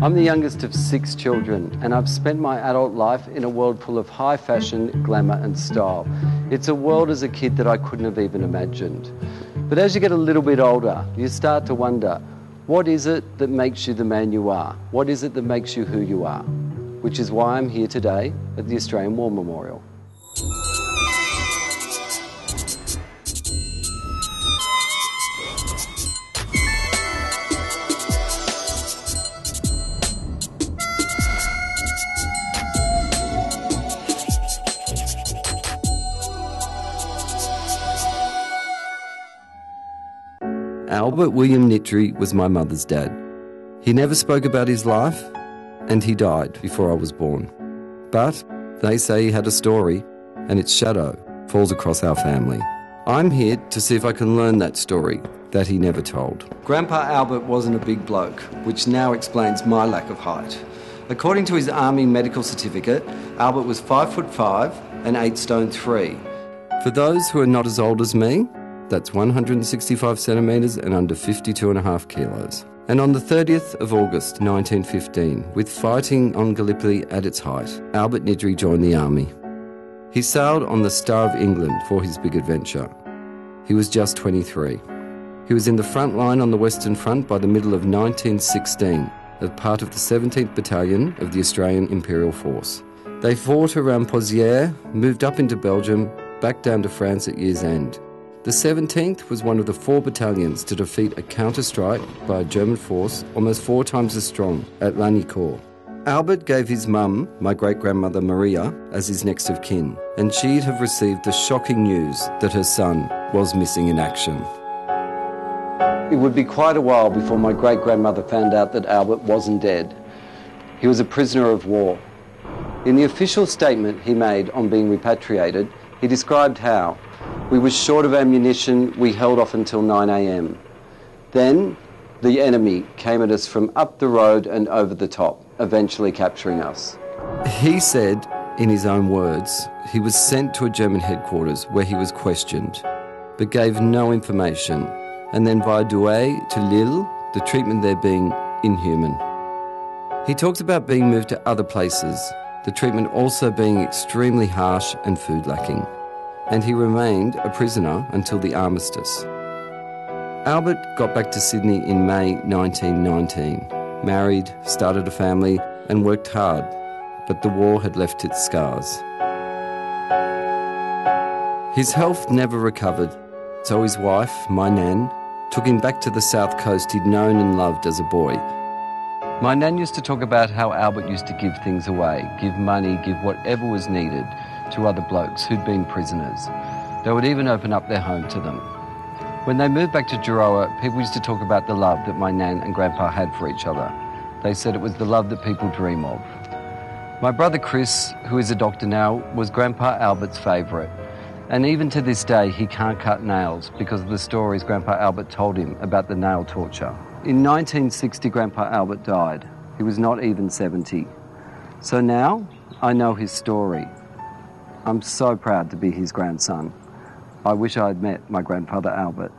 I'm the youngest of 6 children, and I've spent my adult life in a world full of high fashion, glamour and style. It's a world as a kid that I couldn't have even imagined. But as you get a little bit older, you start to wonder, what is it that makes you the man you are? What is it that makes you who you are? Which is why I'm here today at the Australian War Memorial. Albert William Niddrie was my mother's dad. He never spoke about his life, and he died before I was born. But they say he had a story, and its shadow falls across our family. I'm here to see if I can learn that story that he never told. Grandpa Albert wasn't a big bloke, which now explains my lack of height. According to his army medical certificate, Albert was 5'5" and 8 stone 3. For those who are not as old as me, that's 165 centimetres and under 52.5 kilos. And on the 30th of August 1915, with fighting on Gallipoli at its height, Albert Niddrie joined the army. He sailed on the Star of England for his big adventure. He was just 23. He was in the front line on the Western Front by the middle of 1916 as part of the 17th Battalion of the Australian Imperial Force. They fought around Pozieres, moved up into Belgium, back down to France at year's end. The 17th was one of the 4 battalions to defeat a counter-strike by a German force almost 4 times as strong at Lagnicourt. Albert gave his mum, my great-grandmother Maria, as his next of kin, and she'd have received the shocking news that her son was missing in action. It would be quite a while before my great-grandmother found out that Albert wasn't dead. He was a prisoner of war. In the official statement he made on being repatriated, he described how we were short of ammunition, we held off until 9 a.m. Then the enemy came at us from up the road and over the top, eventually capturing us. He said, in his own words, he was sent to a German headquarters where he was questioned, but gave no information, and then via Douai to Lille, the treatment there being inhuman. He talks about being moved to other places, the treatment also being extremely harsh and food lacking. And he remained a prisoner until the armistice. Albert got back to Sydney in May 1919, married, started a family and worked hard, but the war had left its scars. His health never recovered, so his wife, my nan, took him back to the south coast he'd known and loved as a boy. My nan used to talk about how Albert used to give things away, give money, give whatever was needed to other blokes who'd been prisoners. They would even open up their home to them. When they moved back to Giroa, people used to talk about the love that my nan and grandpa had for each other. They said it was the love that people dream of. My brother Chris, who is a doctor now, was Grandpa Albert's favourite. And even to this day, he can't cut nails because of the stories Grandpa Albert told him about the nail torture. In 1960, Grandpa Albert died. He was not even 70. So now, I know his story. I'm so proud to be his grandson. I wish I had met my grandfather Albert.